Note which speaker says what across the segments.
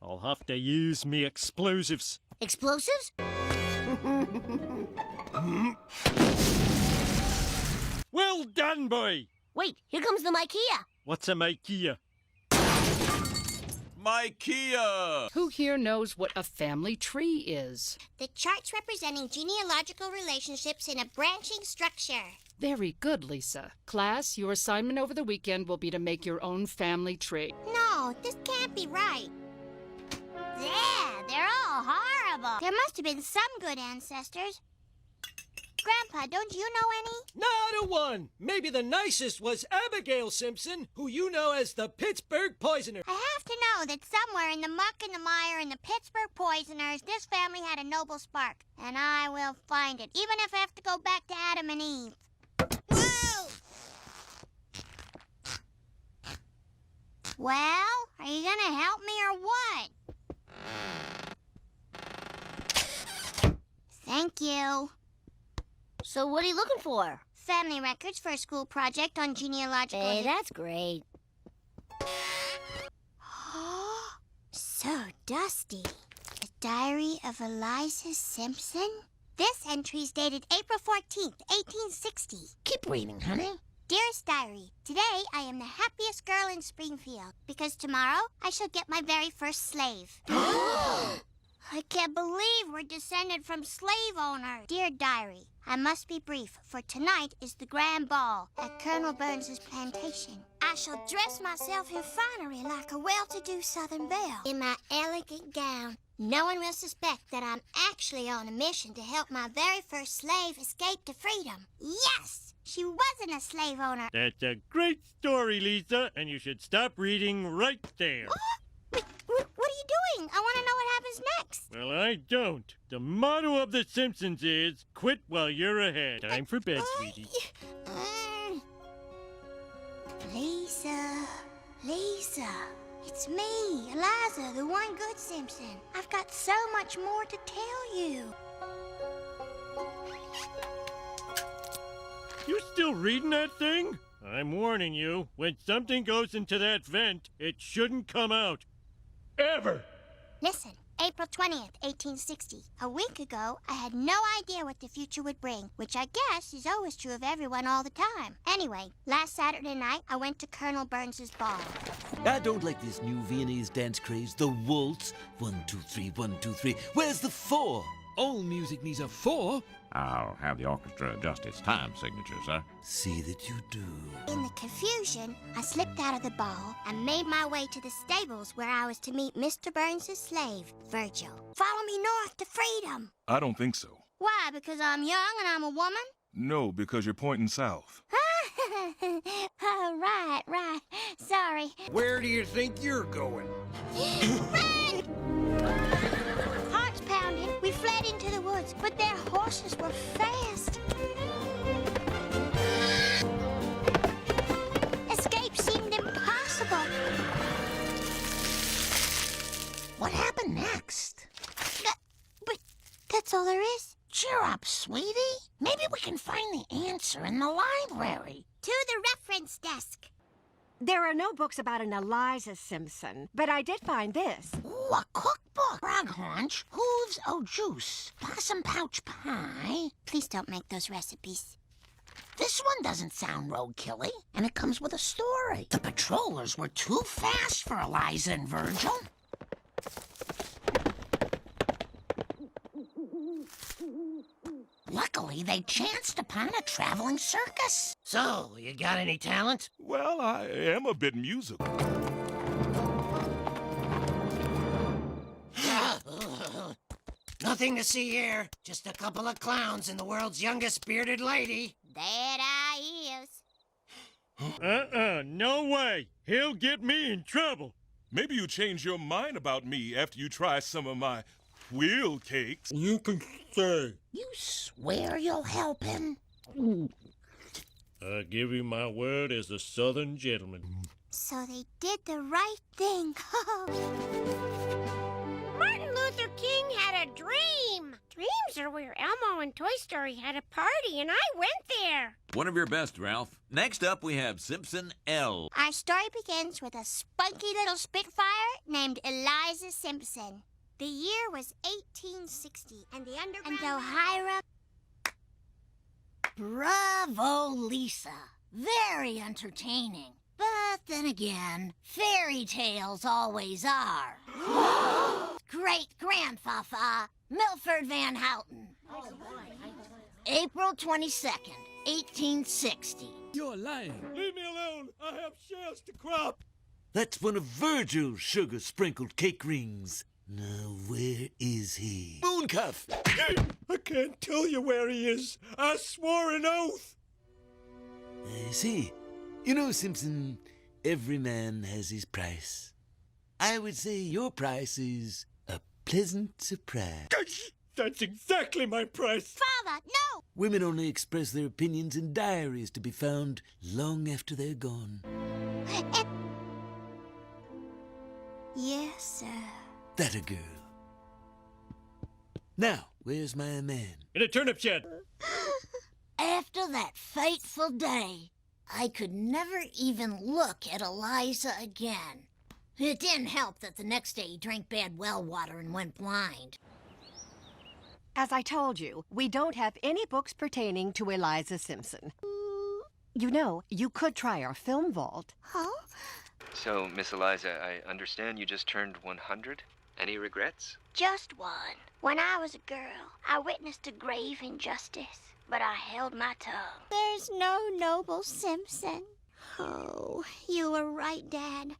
Speaker 1: I'll have to use me explosives.
Speaker 2: Explosives?
Speaker 1: Well done, boy!
Speaker 2: Wait, here comes the Ikea.
Speaker 1: What's a Ikea?
Speaker 3: Ikea!
Speaker 4: Who here knows what a family tree is?
Speaker 5: The charts representing genealogical relationships in a branching structure.
Speaker 4: Very good, Lisa. Class, your assignment over the weekend will be to make your own family tree.
Speaker 5: No, this can't be right. Yeah, they're all horrible. There must have been some good ancestors. Grandpa, don't you know any?
Speaker 1: Not a one! Maybe the nicest was Abigail Simpson, who you know as the Pittsburgh Poisoner.
Speaker 5: I have to know that somewhere in the muck and the mire and the Pittsburgh Poisoners, this family had a noble spark. And I will find it, even if I have to go back to Adam and Eve. Whoa! Well, are you gonna help me or what? Thank you.
Speaker 2: So what are you looking for?
Speaker 5: Family records for a school project on genealogical...
Speaker 2: Hey, that's great.
Speaker 5: So dusty. The Diary of Eliza Simpson? This entry is dated April 14th, 1860.
Speaker 2: Keep reading, honey.
Speaker 5: Dearest Diary, today I am the happiest girl in Springfield because tomorrow I shall get my very first slave. I can't believe we're descended from slave owners. Dear Diary, I must be brief, for tonight is the grand ball at Colonel Burns's plantation. I shall dress myself in finery like a well-to-do Southern belle. In my elegant gown, no one will suspect that I'm actually on a mission to help my very first slave escape to freedom. Yes! She wasn't a slave owner.
Speaker 1: That's a great story, Lisa, and you should stop reading right there.
Speaker 5: Wait, what are you doing? I want to know what happens next.
Speaker 1: Well, I don't. The motto of The Simpsons is, quit while you're ahead. Time for bed, sweetie.
Speaker 5: Lisa, it's me, Eliza, the one good Simpson. I've got so much more to tell you.
Speaker 1: You still reading that thing? I'm warning you, when something goes into that vent, it shouldn't come out. Ever!
Speaker 5: Listen, April 20th, 1860. A week ago, I had no idea what the future would bring, which I guess is always true of everyone all the time. Anyway, last Saturday night, I went to Colonel Burns's ball.
Speaker 3: I don't like this new Viennese dance craze, the waltz. 1, 2, 3, 1, 2, 3. Where's the 4?
Speaker 6: All music needs a 4.
Speaker 7: I'll have the orchestra adjust its time signature, sir.
Speaker 3: See that you do.
Speaker 5: In the confusion, I slipped out of the ball and made my way to the stables where I was to meet Mr. Burns' slave, Virgil. Follow me north to freedom.
Speaker 8: I don't think so.
Speaker 5: Why, because I'm young and I'm a woman?
Speaker 8: No, because you're pointing south.
Speaker 5: Oh, right. Sorry.
Speaker 6: Where do you think you're going?
Speaker 5: Run! Hearts pounding, we fled into the woods, but their horses were fast. Escape seemed impossible.
Speaker 2: What happened next?
Speaker 5: But that's all there is.
Speaker 2: Cheer up, sweetie. Maybe we can find the answer in the library.
Speaker 5: To the reference desk.
Speaker 9: There are no books about an Eliza Simpson, but I did find this.
Speaker 2: Ooh, a cookbook. Frog haunch, hooves o' juice, possum pouch pie.
Speaker 5: Please don't make those recipes.
Speaker 2: This one doesn't sound roadkilly, and it comes with a story. The patrollers were too fast for Eliza and Virgil. Luckily, they chanced upon a traveling circus.
Speaker 6: So, you got any talent?
Speaker 8: Well, I am a bit musical.
Speaker 6: Nothing to see here. Just a couple of clowns and the world's youngest bearded lady.
Speaker 5: That I is.
Speaker 1: No way. He'll get me in trouble.
Speaker 8: Maybe you change your mind about me after you try some of my wheel cakes.
Speaker 1: You can stay.
Speaker 2: You swear you'll help him?
Speaker 1: I give you my word as a Southern gentleman.
Speaker 5: So they did the right thing. Martin Luther King had a dream. dreams are where Elmo and Toy Story had a party, and I went there.
Speaker 3: One of your best, Ralph. Next up, we have Simpson L.
Speaker 5: Our story begins with a spunky little Spitfire named Eliza Simpson. The year was 1860, and the underground... And though Hiram...
Speaker 2: Bravo, Lisa. Very entertaining. But then again, fairy tales always are. Great-grandpapa, Milford Van Houten. April 22nd, 1860.
Speaker 3: You're lying.
Speaker 1: Leave me alone. I have shells to crop.
Speaker 3: That's one of Virgil's sugar-sprinkled cake rings. Now, where is he? Mooncuff!
Speaker 1: I can't tell you where he is. I swore an oath.
Speaker 3: I see. You know, Simpson, every man has his price. I would say your price is a pleasant surprise.
Speaker 1: That's exactly my price.
Speaker 5: Father, no!
Speaker 3: Women only express their opinions in diaries to be found long after they're gone.
Speaker 5: Yes, sir.
Speaker 3: That a girl. Now, where's my man?
Speaker 1: In a turnip shed.
Speaker 2: After that fateful day, I could never even look at Eliza again. It didn't help that the next day he drank bad well water and went blind.
Speaker 9: As I told you, we don't have any books pertaining to Eliza Simpson. You know, you could try our film vault.
Speaker 5: Huh?
Speaker 10: So, Miss Eliza, I understand you just turned 100? Any regrets?
Speaker 5: Just one. When I was a girl, I witnessed a grave injustice, but I held my tongue. There's no noble Simpson. Oh, you were right, Dad.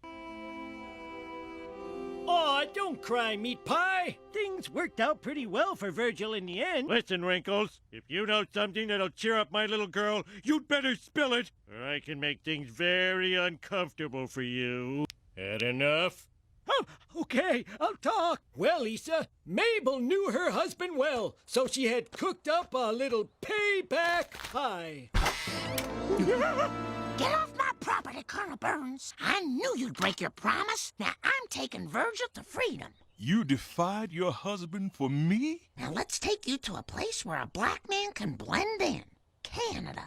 Speaker 1: Oh, don't cry, meat pie. Things worked out pretty well for Virgil in the end. Listen, Wrinkles, if you know something that'll cheer up my little girl, you'd better spill it, or I can make things very uncomfortable for you. Had enough?
Speaker 11: Oh, okay, I'll talk. Well, Lisa, Mabel knew her husband well, so she had cooked up a little payback pie.
Speaker 2: Get off my property, Colonel Burns. I knew you'd break your promise. Now I'm taking Virgil to freedom.
Speaker 8: You defied your husband for me?
Speaker 2: Now let's take you to a place where a black man can blend in. Canada.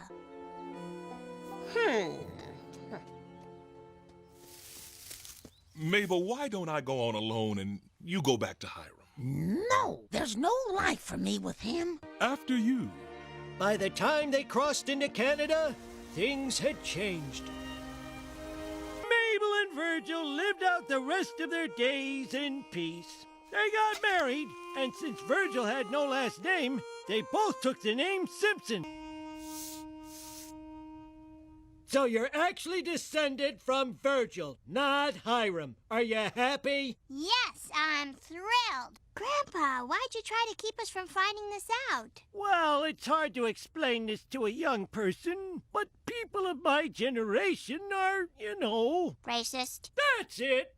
Speaker 8: Mabel, why don't I go on alone and you go back to Hiram?
Speaker 2: No, there's no life for me with him.
Speaker 8: After you.
Speaker 11: By the time they crossed into Canada, things had changed.
Speaker 1: Mabel and Virgil lived out the rest of their days in peace. They got married, and since Virgil had no last name, they both took the name Simpson.
Speaker 11: So you're actually descended from Virgil, not Hiram. Are you happy?
Speaker 5: Yes, I'm thrilled. Grandpa, why'd you try to keep us from finding this out?
Speaker 1: Well, it's hard to explain this to a young person, but people of my generation are, you know...
Speaker 5: Racist.
Speaker 1: That's it!